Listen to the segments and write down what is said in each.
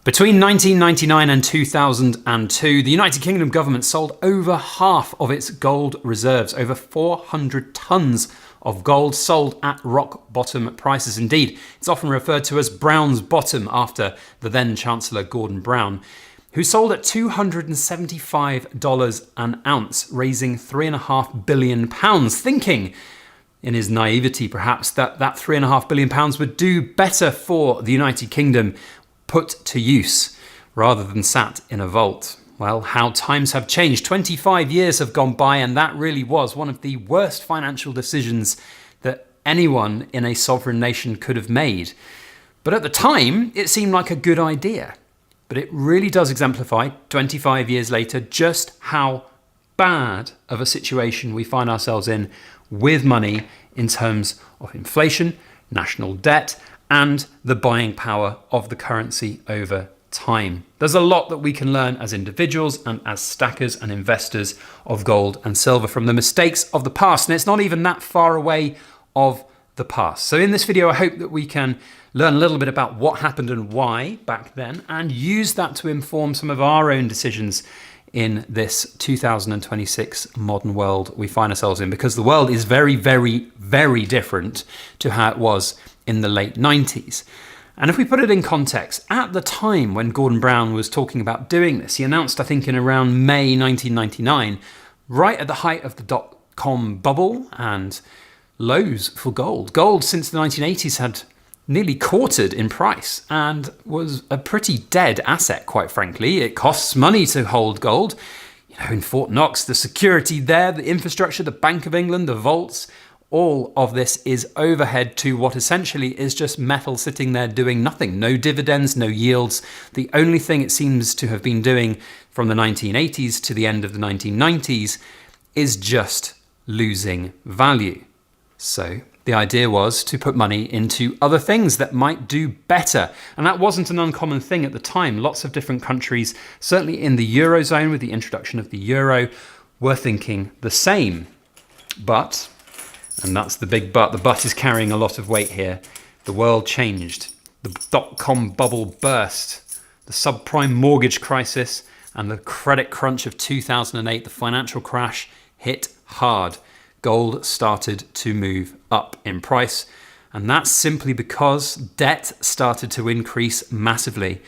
Between 1999 and 2002, the United Kingdom government sold over half of its gold reserves, over 400 tons of gold sold at rock bottom prices. Indeed, it's often referred to as Brown's bottom after the then Chancellor Gordon Brown, who sold at $275 an ounce, raising £3.5 billion, thinking, in his naivety perhaps, that £3.5 billion would do better for the United Kingdom put to use rather than sat in a vault. Well, how times have changed. 25 years have gone by, and that really was one of the worst financial decisions that anyone in a sovereign nation could have made. But at the time, it seemed like a good idea. But it really does exemplify, 25 years later, just how bad of a situation we find ourselves in with money in terms of inflation, national debt, and the buying power of the currency over time. There's a lot that we can learn as individuals and as stackers and investors of gold and silver from the mistakes of the past. And it's not even that far away of the past. So in this video, I hope that we can learn a little bit about what happened and why back then, and use that to inform some of our own decisions in this 2026 modern world we find ourselves in, because the world is very, very, very different to how it was in the late 90s. And if we put it in context, at the time when Gordon Brown was talking about doing this, he announced, I think in around May 1999, right at the height of the dot-com bubble and lows for gold. Gold since the 1980s had nearly quartered in price and was a pretty dead asset, quite frankly. It costs money to hold gold. You know, in Fort Knox, the security there, the infrastructure, the Bank of England, the vaults, all of this is overhead to what essentially is just metal sitting there doing nothing. No dividends, no yields. The only thing it seems to have been doing from the 1980s to the end of the 1990s is just losing value. So the idea was to put money into other things that might do better. And that wasn't an uncommon thing at the time. Lots of different countries, certainly in the Eurozone with the introduction of the euro, were thinking the same. But, and that's the big but is carrying a lot of weight here, the world changed. The dot-com bubble burst. The subprime mortgage crisis and the credit crunch of 2008, the financial crash, hit hard. Gold started to move up in price, and that's simply because debt started to increase massively.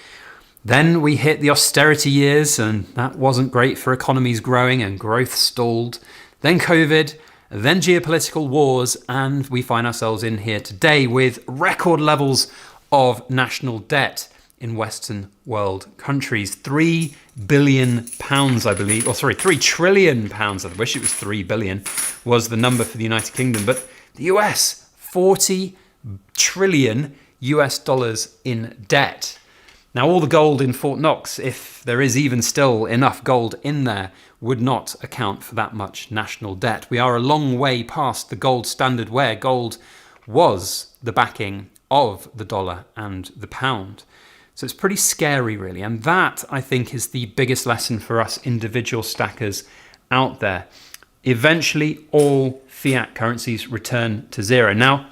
Then we hit the austerity years, and that wasn't great for economies growing, and growth stalled. Then COVID, then geopolitical wars, and we find ourselves in here today with record levels of national debt in Western world countries. £3 billion, I believe, or sorry, £3 trillion. I wish it was 3 billion was the number for the United Kingdom, but the US, 40 trillion US dollars in debt. Now, all the gold in Fort Knox, if there is even still enough gold in there, would not account for that much national debt. We are a long way past the gold standard where gold was the backing of the dollar and the pound. So it's pretty scary, really. And that, I think, is the biggest lesson for us individual stackers out there. Eventually, all fiat currencies return to zero. Now,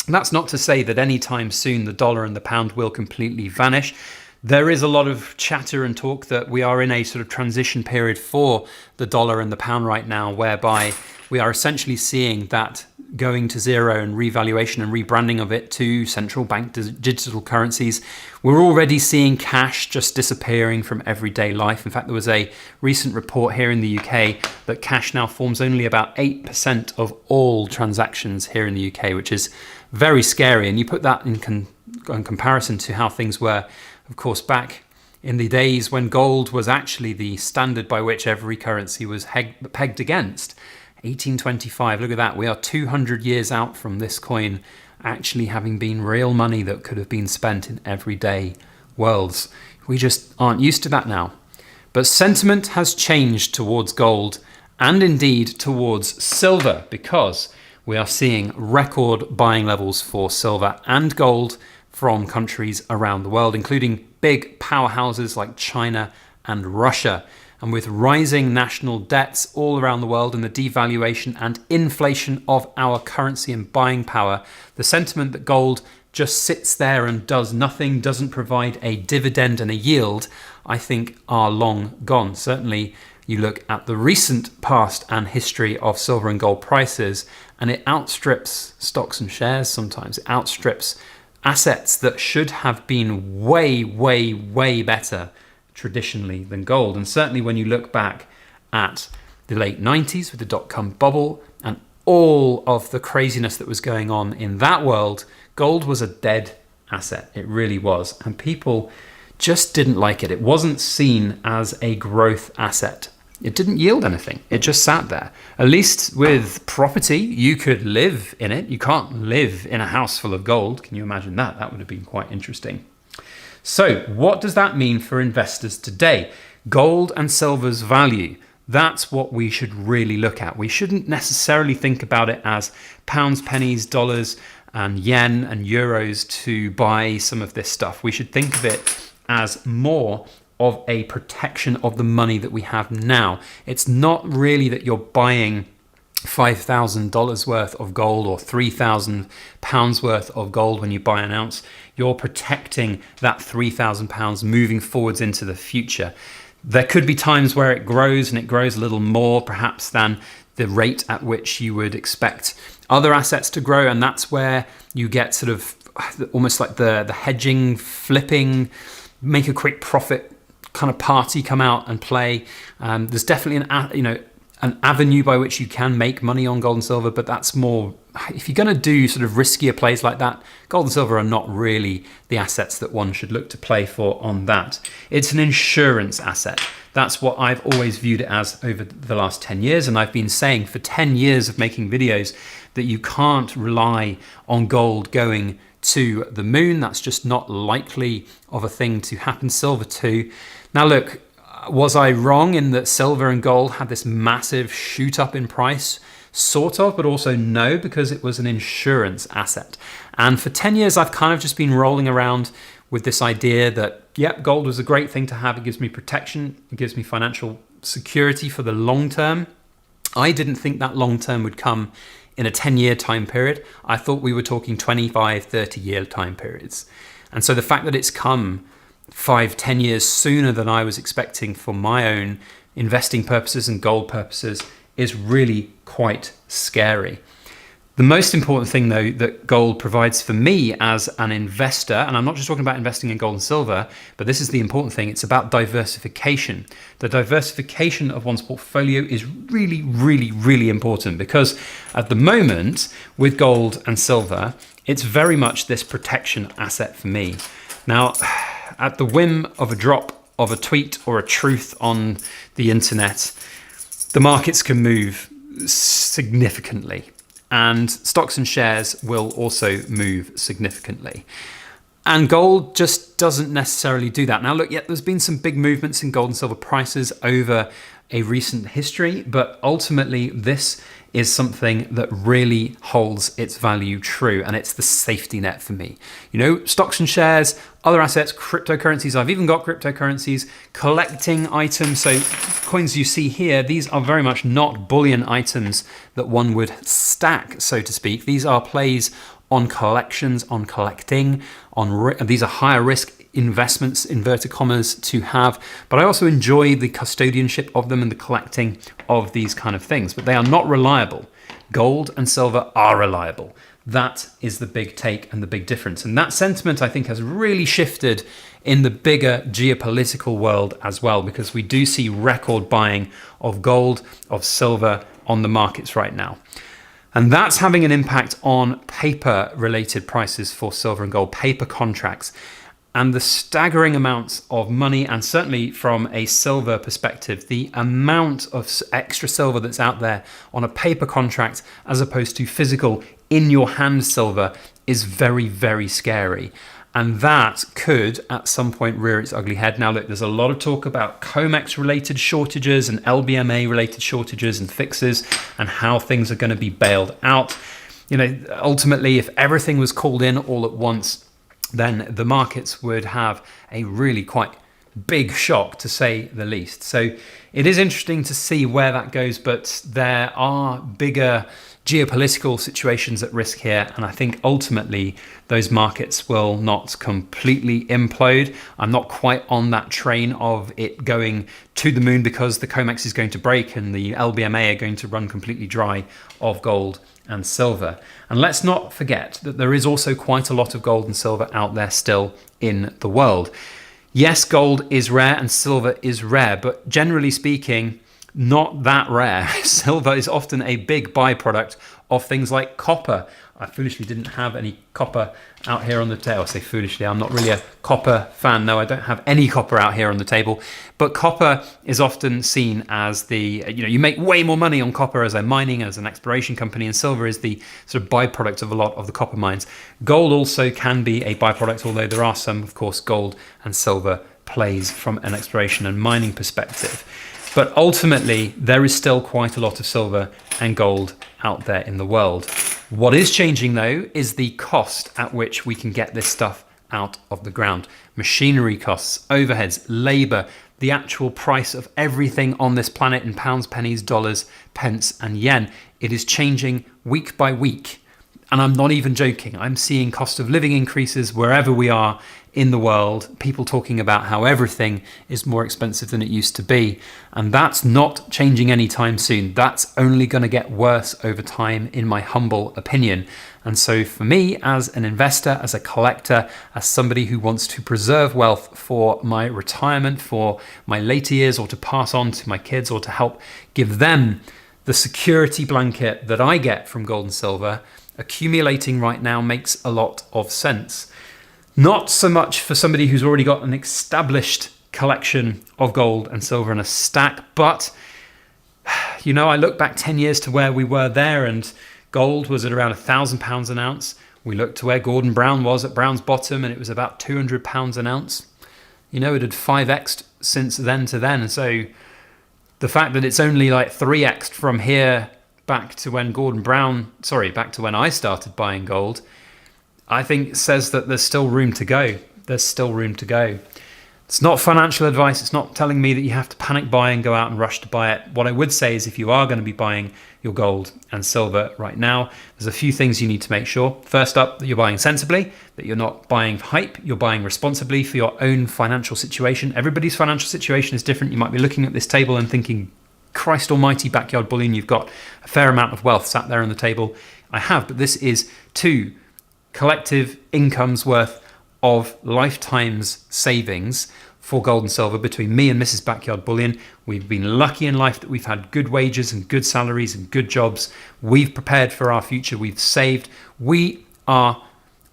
that's not to say that anytime soon the dollar and the pound will completely vanish. There is a lot of chatter and talk that we are in a sort of transition period for the dollar and the pound right now, whereby we are essentially seeing that going to zero and revaluation and rebranding of it to central bank digital currencies. We're already seeing cash just disappearing from everyday life. In fact, there was a recent report here in the UK that cash now forms only about 8% of all transactions here in the UK, which is very scary. And you put that in comparison to how things were, of course, back in the days when gold was actually the standard by which every currency was pegged against. 1825, look at that. We are 200 years out from this coin actually having been real money that could have been spent in everyday worlds. We just aren't used to that now. But sentiment has changed towards gold and indeed towards silver, because we are seeing record buying levels for silver and gold from countries around the world, including big powerhouses like China and Russia. And with rising national debts all around the world and the devaluation and inflation of our currency and buying power, the sentiment that gold just sits there and does nothing, doesn't provide a dividend and a yield, I think are long gone. Certainly, you look at the recent past and history of silver and gold prices, and it outstrips stocks and shares sometimes. It outstrips assets that should have been way, way, way better traditionally than gold. And certainly when you look back at the late 90s with the dot-com bubble and all of the craziness that was going on in that world, gold was a dead asset. It really was. And people just didn't like it. It wasn't seen as a growth asset. It didn't yield anything. It just sat there. At least with property, you could live in it. You can't live in a house full of gold. Can you imagine that? That would have been quite interesting. So what does that mean for investors today? Gold and silver's value. That's what we should really look at. We shouldn't necessarily think about it as pounds, pennies, dollars, and yen and euros to buy some of this stuff. We should think of it as more of a protection of the money that we have now. It's not really that you're buying $5,000 worth of gold or £3,000 worth of gold when you buy an ounce. You're protecting that £3,000 moving forwards into the future. There could be times where it grows, and it grows a little more perhaps than the rate at which you would expect other assets to grow, and that's where you get sort of almost like the hedging, flipping, make a quick profit kind of party come out and play. There's definitely an avenue by which you can make money on gold and silver, but that's more, if you're going to do sort of riskier plays like that, gold and silver are not really the assets that one should look to play for on that. It's an insurance asset. That's what I've always viewed it as over the last 10 years. And I've been saying for 10 years of making videos that you can't rely on gold going to the moon. That's just not likely of a thing to happen. Silver too. Now look, was I wrong in that silver and gold had this massive shoot up in price? Sort of, but also no, because it was an insurance asset. And for 10 years, I've kind of just been rolling around with this idea that, yep, gold was a great thing to have. It gives me protection. It gives me financial security for the long term. I didn't think that long term would come in a 10-year time period. I thought we were talking 25, 30-year time periods. And so the fact that it's come 5-10 years sooner than I was expecting for my own investing purposes and gold purposes is really quite scary. The most important thing though that gold provides for me as an investor, and I'm not just talking about investing in gold and silver, but this is the important thing, it's about diversification. The diversification of one's portfolio is really, really, really important, because at the moment with gold and silver, it's very much this protection asset for me. Now, at the whim of a drop of a tweet or a truth on the internet, the markets can move significantly, and stocks and shares will also move significantly. And gold just doesn't necessarily do that. Now look, yeah, there's been some big movements in gold and silver prices over a recent history, but ultimately this is something that really holds its value true, and it's the safety net for me. You know, stocks and shares, other assets, cryptocurrencies, I've even got cryptocurrencies, collecting items. So coins you see here, these are very much not bullion items that one would stack, so to speak. These are plays on collections, on collecting, these are higher risk investments, inverted commas, to have, but I also enjoy the custodianship of them and the collecting of these kind of things, but they are not reliable. Gold and silver are reliable. That is the big take and the big difference. And that sentiment, I think, has really shifted in the bigger geopolitical world as well, because we do see record buying of gold, of silver on the markets right now. And that's having an impact on paper-related prices for silver and gold, paper contracts. And the staggering amounts of money, and certainly from a silver perspective, the amount of extra silver that's out there on a paper contract as opposed to physical in your hand silver is very, very scary. And that could at some point rear its ugly head. Now look, there's a lot of talk about COMEX related shortages and LBMA related shortages and fixes and how things are going to be bailed out. You know, ultimately, if everything was called in all at once, then the markets would have a really quite big shock, to say the least. So it is interesting to see where that goes, but there are bigger geopolitical situations at risk here, and I think ultimately those markets will not completely implode. I'm not quite on that train of it going to the moon, because the COMEX is going to break and the LBMA are going to run completely dry of gold and silver. And let's not forget that there is also quite a lot of gold and silver out there still in the world. Yes, gold is rare and silver is rare, but generally speaking, not that rare. Silver is often a big byproduct of things like copper. I foolishly didn't have any copper out here on the table. I say foolishly, I'm not really a copper fan. No, I don't have any copper out here on the table. But copper is often seen as the, you make way more money on copper as a mining, as an exploration company, and silver is the sort of byproduct of a lot of the copper mines. Gold also can be a byproduct, although there are some, of course, gold and silver plays from an exploration and mining perspective. But ultimately, there is still quite a lot of silver and gold out there in the world. What is changing, though, is the cost at which we can get this stuff out of the ground. Machinery costs, overheads, labor, the actual price of everything on this planet in pounds, pennies, dollars, pence, and yen. It is changing week by week. And I'm not even joking. I'm seeing cost of living increases wherever we are in the world, people talking about how everything is more expensive than it used to be. And that's not changing anytime soon. That's only going to get worse over time, in my humble opinion. And so for me, as an investor, as a collector, as somebody who wants to preserve wealth for my retirement, for my later years, or to pass on to my kids, or to help give them the security blanket that I get from gold and silver, accumulating right now makes a lot of sense. Not so much for somebody who's already got an established collection of gold and silver in a stack, but I look back 10 years to where we were there, and gold was at around £1,000 an ounce. We looked to where Gordon Brown was at Brown's bottom, and it was about £200 an ounce. It had 5x'd since then to then. And so the fact that it's only like 3x'd from here back to when back to when I started buying gold, I think says that there's still room to go. There's still room to go. It's not financial advice. It's not telling me that you have to panic buy and go out and rush to buy it. What I would say is, if you are going to be buying your gold and silver right now, there's a few things you need to make sure. First up, that you're buying sensibly, that you're not buying hype, you're buying responsibly for your own financial situation. Everybody's financial situation is different. You might be looking at this table and thinking, Christ almighty, Backyard Bullion, you've got a fair amount of wealth sat there on the table. I have, but this is 2 collective incomes worth of lifetime's savings for gold and silver between me and Mrs. Backyard Bullion. We've been lucky in life that we've had good wages and good salaries and good jobs. We've prepared for our future. We've saved. We are,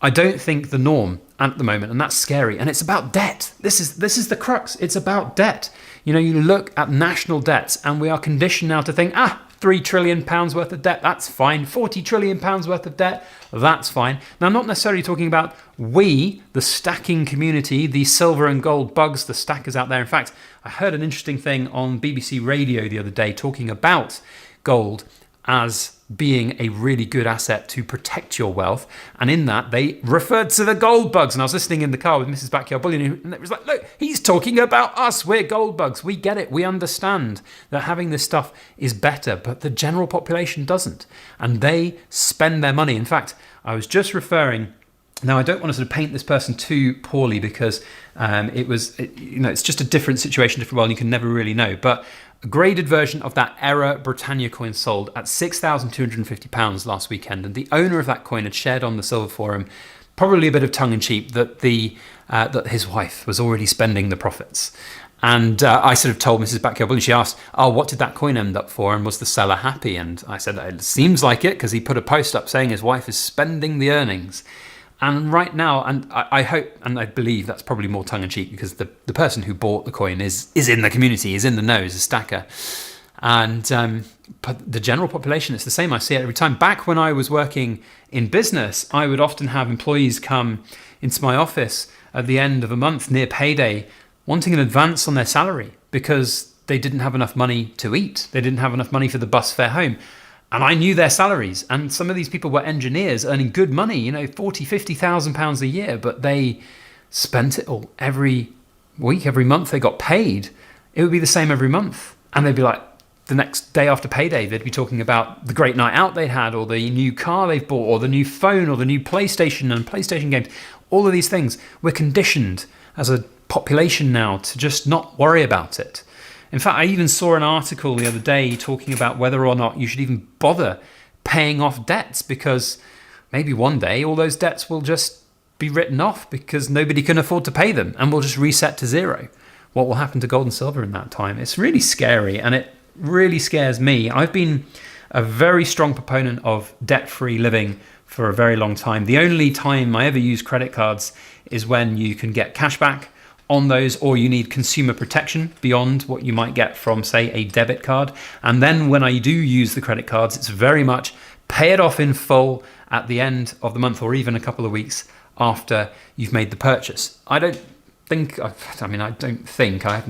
I don't think, the norm at the moment, and that's scary. And it's about debt. This is the crux. It's about debt. You look at national debts, and we are conditioned now to think, £3 trillion worth of debt, that's fine. £40 trillion worth of debt, that's fine. Now, I'm not necessarily talking about we, the stacking community, the silver and gold bugs, the stackers out there. In fact, I heard an interesting thing on BBC Radio the other day talking about gold as being a really good asset to protect your wealth. And in that, they referred to the gold bugs. And I was listening in the car with Mrs. Backyard Bullion, and it was like, look, he's talking about us. We're gold bugs. We get it. We understand that having this stuff is better, but the general population doesn't. And they spend their money. In fact, I was just referring, now I don't want to sort of paint this person too poorly, because it's just a different situation, different world. You can never really know. But a graded version of that Era Britannia coin sold at £6,250 last weekend, and the owner of that coin had shared on the Silver Forum, probably a bit of tongue-in-cheek, that that his wife was already spending the profits. And I sort of told Mrs. Backyard Bullion, she asked, what did that coin end up for, and was the seller happy? And I said, it seems like it, because he put a post up saying his wife is spending the earnings. And right now, and I hope and I believe that's probably more tongue-in-cheek, because the person who bought the coin is in the community, is in the know, is a stacker. And but the general population, it's the same. I see it every time. Back when I was working in business, I would often have employees come into my office at the end of a month near payday wanting an advance on their salary because they didn't have enough money to eat. They didn't have enough money for the bus fare home. And I knew their salaries, and some of these people were engineers earning good money, £40,000, £50,000 a year, but they spent it all every week, every month they got paid, it would be the same every month. And they'd be like, the next day after payday, they'd be talking about the great night out they'd had, or the new car they've bought, or the new phone, or the new PlayStation and PlayStation games. All of these things, we're conditioned as a population now to just not worry about it. In fact, I even saw an article the other day talking about whether or not you should even bother paying off debts, because maybe one day all those debts will just be written off because nobody can afford to pay them and will just reset to zero. What will happen to gold and silver in that time? It's really scary, and it really scares me. I've been a very strong proponent of debt-free living for a very long time. The only time I ever use credit cards is when you can get cash back on those, or you need consumer protection beyond what you might get from, say, a debit card. And then when I do use the credit cards, it's very much pay it off in full at the end of the month, or even a couple of weeks after you've made the purchase. I haven't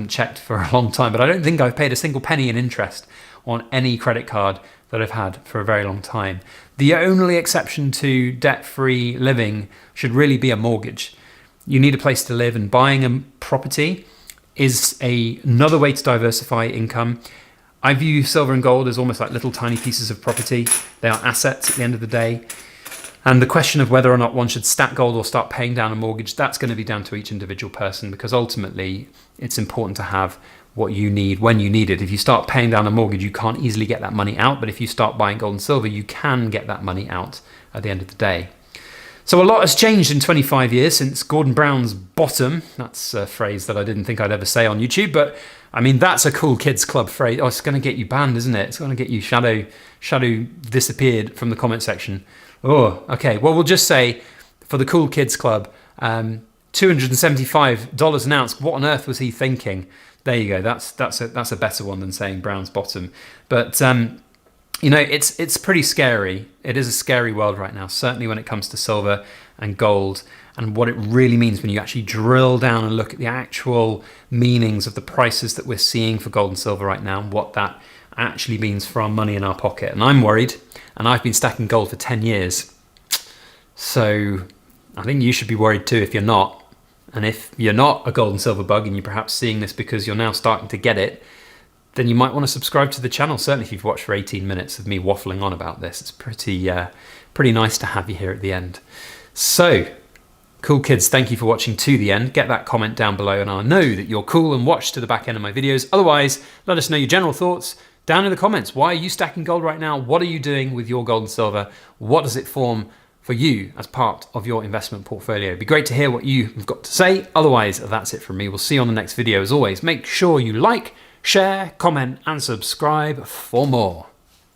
checked for a long time, but I don't think I've paid a single penny in interest on any credit card that I've had for a very long time. The only exception to debt-free living should really be a mortgage. You need a place to live, and buying a property is another way to diversify income. I view silver and gold as almost like little tiny pieces of property. They are assets at the end of the day. And the question of whether or not one should stack gold or start paying down a mortgage, that's going to be down to each individual person, because ultimately it's important to have what you need when you need it. If you start paying down a mortgage, you can't easily get that money out. But if you start buying gold and silver, you can get that money out at the end of the day. So a lot has changed in 25 years since Gordon Brown's bottom. That's a phrase that I didn't think I'd ever say on YouTube, but I mean, that's a cool kids club phrase. Oh, it's going to get you banned, isn't it? It's going to get you shadow disappeared from the comment section. Oh, okay. Well, we'll just say for the cool kids club, $275 an ounce. What on earth was he thinking? There you go. That's a better one than saying Brown's bottom. But it's pretty scary. It is a scary world right now, certainly when it comes to silver and gold, and what it really means when you actually drill down and look at the actual meanings of the prices that we're seeing for gold and silver right now, and what that actually means for our money in our pocket. And I'm worried, and I've been stacking gold for 10 years. So I think you should be worried too if you're not. And if you're not a gold and silver bug, and you're perhaps seeing this because you're now starting to get it, then you might want to subscribe to the channel. Certainly if you've watched for 18 minutes of me waffling on about this, it's pretty nice to have you here at the end. So, cool kids, thank you for watching to the end. Get that comment down below and I'll know that you're cool and watch to the back end of my videos. Otherwise, let us know your general thoughts down in the comments. Why are you stacking gold right now? What are you doing with your gold and silver? What does it form for you as part of your investment portfolio? It'd be great to hear what you've got to say. Otherwise, that's it from me. We'll see you on the next video. As always, make sure you like, share, comment, and subscribe for more.